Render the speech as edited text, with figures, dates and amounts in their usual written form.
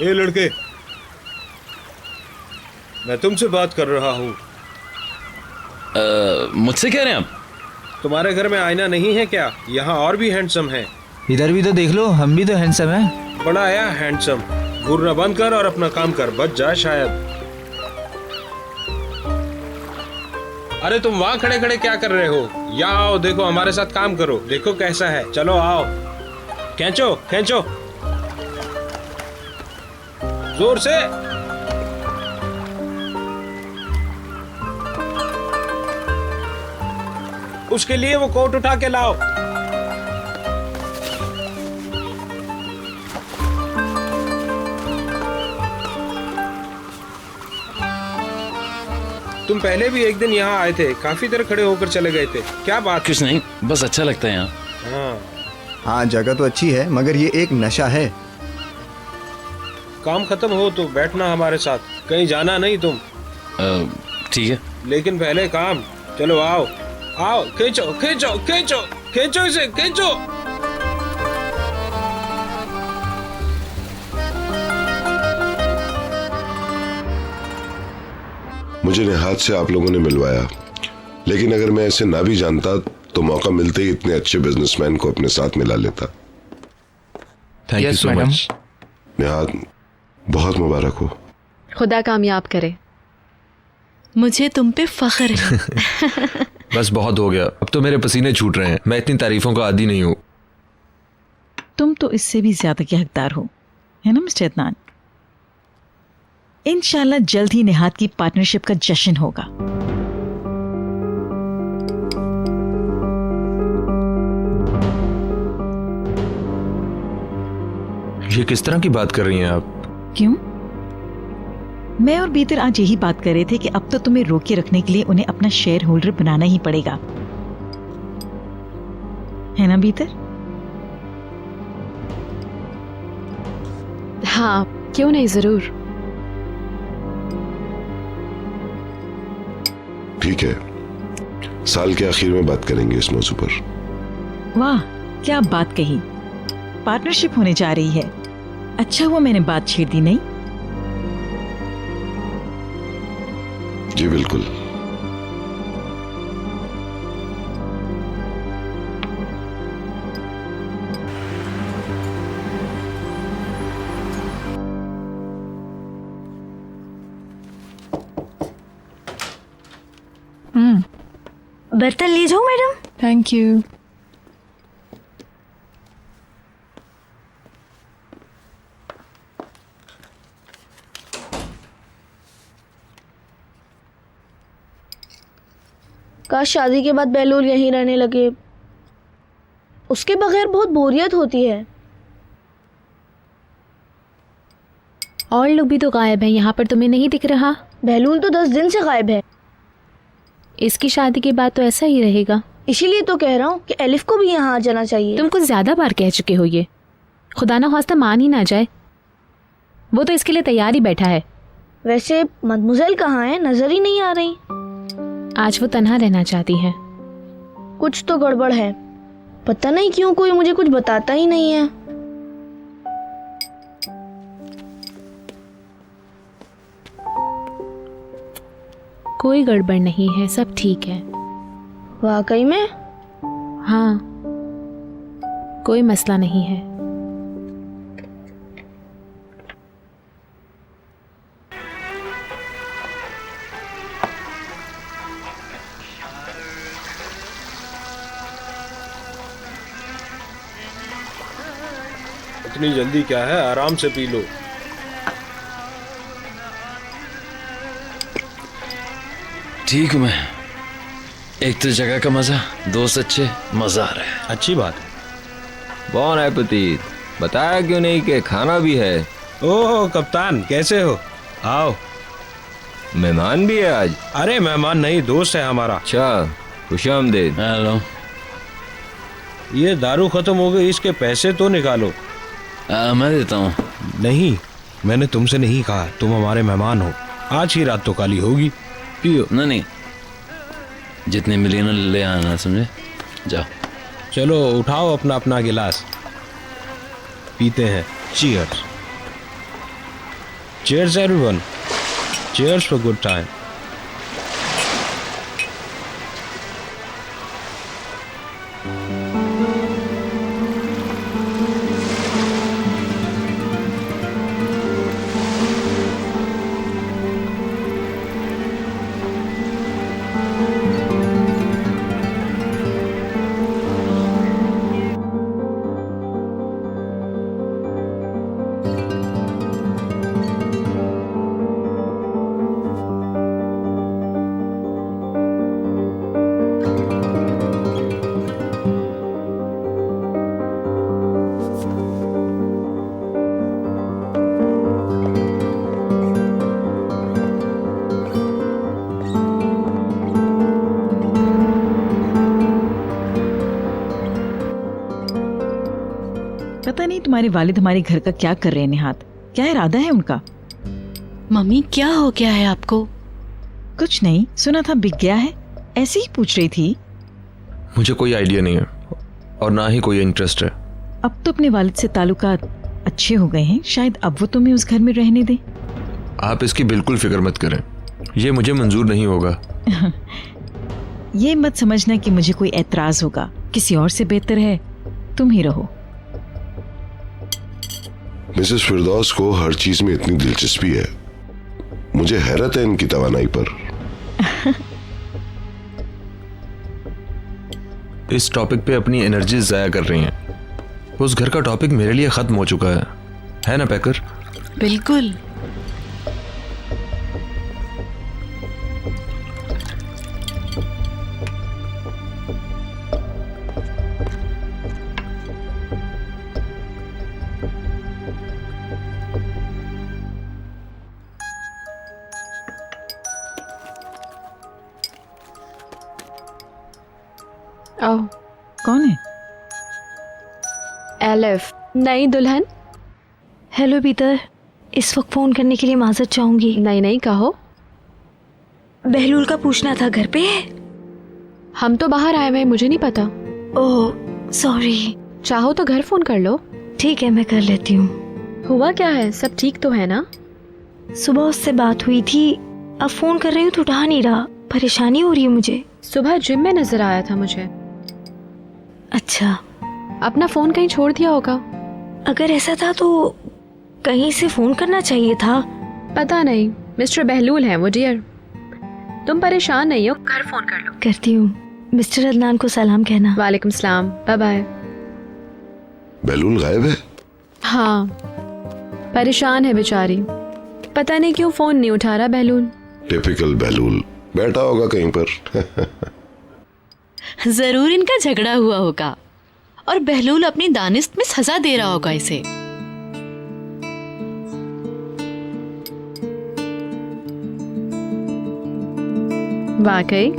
ए लड़के, मैं तुमसे बात कर रहा हूँ। मुझसे कह रहे हैं आप? तुम्हारे घर में आईना नहीं है क्या? यहाँ और भी हैंडसम है। इधर भी तो देख लो, हम भी तो हैंडसम हैं। बड़ा आया हैंडसम। घूरना बंद कर और अपना काम कर, बच जा शायद। अरे तुम वहाँ खड़े खड़े क्या कर रहे हो? यहाँ आओ, देखो हमारे साथ काम करो, देखो कैसा है। चलो आओ, खींचो खींचो जोर से। उसके लिए वो कोट उठा के लाओ। तुम पहले भी एक दिन यहाँ आए थे, काफी देर खड़े होकर चले गए थे, क्या बात? कुछ नहीं, बस अच्छा लगता है यहाँ। हाँ, जगह तो अच्छी है, मगर ये एक नशा है। काम खत्म हो तो बैठना हमारे साथ, कहीं जाना नहीं तुम। ठीक है, लेकिन पहले काम। चलो आओ आओ, खींचो खींचो खींचो खींचो, इसे खींचो। मुझे नेहात से आप लोगों ने मिलवाया, लेकिन अगर मैं ऐसे ना भी जानता तो मौका मिलते ही इतने अच्छे बिजनेसमैन को अपने साथ मिला लेता। Thank you so much. Nehat, बहुत मुबारक हो। खुदा कामयाब करे। मुझे तुम पे फख्र है। बस बहुत हो गया, अब तो मेरे पसीने छूट रहे हैं। मैं इतनी तारीफों का आदी नहीं हूँ। तुम तो इससे भी ज्यादा के हकदार हो, है ना मिस्टर अदनान? इंशाल्लाह जल्द ही निहात की पार्टनरशिप का जश्न होगा। ये किस तरह की बात कर रही हैं आप? क्यों? मैं और बीतर आज यही बात कर रहे थे कि अब तो तुम्हें रोके रखने के लिए उन्हें अपना शेयर होल्डर बनाना ही पड़ेगा, है ना बीतर? हाँ, क्यों नहीं, जरूर। ठीक है, साल के आखिर में बात करेंगे इस मौजू पर। वाह, क्या बात कही। पार्टनरशिप होने जा रही है। अच्छा हुआ मैंने बात छेड़ दी नहीं? जी बिल्कुल। बर्तन ले जाओ मैडम। Thank you. काश शादी के बाद बेलूल यहीं रहने लगे, उसके बगैर बहुत बोरियत होती है। और लोग भी तो गायब हैं यहाँ पर, तुम्हें नहीं दिख रहा? बहलूल तो 10 दिन से गायब है। इसकी शादी के बाद तो ऐसा ही रहेगा। इसीलिए तो कह रहा हूँ कि एलिफ को भी यहाँ आ जाना चाहिए। तुम कुछ ज्यादा बार कह चुके हो ये। खुदा ना खास्ता मान ही ना जाए, वो तो इसके लिए तैयार ही बैठा है। वैसे मदमुज़ेल कहाँ है? नजर ही नहीं आ रही। आज वो तन्हा रहना चाहती है। कुछ तो गड़बड़ है, पता नहीं क्यों कोई मुझे कुछ बताता ही नहीं है। कोई गड़बड़ नहीं है, सब ठीक है। वाकई में? हाँ, कोई मसला नहीं है। इतनी जल्दी क्या है, आराम से पी लो। ठीक हूँ मैं। एक तो जगह का मजा, दोस्त अच्छे, मजा आ रहा है। अच्छी बात है। बॉन एपेटीट। बताया क्यों नहीं कि खाना भी है? ओह कप्तान, कैसे हो? आओ। मेहमान भी है आज? अरे मेहमान नहीं, दोस्त है हमारा। अच्छा, खुशामदीद। हेलो। ये दारू खत्म हो गई, इसके पैसे तो निकालो। मैं देता हूँ। नहीं, मैंने तुमसे नहीं कहा, तुम हमारे मेहमान हो। आज ही रात तो काली होगी। पियो। नहीं, जितने मिले ना ले आना, समझे? जाओ। चलो उठाओ अपना अपना गिलास, पीते हैं। Cheers. Cheers everyone. Cheers for good time. पता नहीं तुम्हारे वालिद हमारे घर का क्या कर रहे हैं निहात, क्या इरादा है उनका? मम्मी क्या हो गया है आपको? कुछ नहीं, सुना था बिक गया है, ऐसे ही पूछ रही थी। मुझे कोई आइडिया नहीं है और ना ही कोई इंटरेस्ट है। अब तो अपने वालिद से ताल्लुकात अच्छे हो गए हैं, शायद अब वो तुम्हें उस घर में रहने दे। आप इसकी बिल्कुल फिक्र मत करें, ये मुझे मंजूर नहीं होगा। ये मत समझना कि मुझे कोई एतराज होगा, किसी और से बेहतर है तुम ही रहो। मिसेस फिरदौस को हर चीज में इतनी दिलचस्पी है, मुझे हैरत है इनकी तवानाई पर। इस टॉपिक पे अपनी एनर्जी जाया कर रही हैं। उस घर का टॉपिक मेरे लिए खत्म हो चुका है ना पैकर? बिल्कुल। ओह, कौन है? एलिफ, नई दुल्हन। हेलो पीटर, इस वक्त फ़ोन करने के लिए माजरत चाहूँगी। नहीं नहीं कहो। बहलूल का पूछना था, घर पे है? हम तो बाहर आए हुए हैं, मुझे नहीं पता। Oh sorry. चाहो तो घर फोन कर लो। ठीक है, मैं कर लेती हूँ। हुआ क्या है, सब ठीक तो है ना? सुबह उससे बात हुई थी, अब फ़ोन कर रही हूँ तो उठा नहीं रहा, परेशानी हो रही है मुझे। सुबह जिम में नजर आया था मुझे। अच्छा, अपना फोन कहीं छोड़ दिया होगा। अगर ऐसा था तो कहीं से फ़ोन करना चाहिए था। पता नहीं, मिस्टर बहलूल हैं वो डियर। तुम परेशान नहीं हो, घर फोन कर लो। करती हूँ। मिस्टर अदनान को सलाम कहना। वालेकुम सलाम, बाय बाय। बहलूल गायब है? हाँ, परेशान है बेचारी, पता नहीं क्यों फोन नहीं उठा रहा बहलूल। टिपिकल बहलूल, बैठा होगा कहीं पर। जरूर इनका झगड़ा हुआ होगा और बहलूल अपनी दानिश में सजा दे रहा होगा इसे। वाकई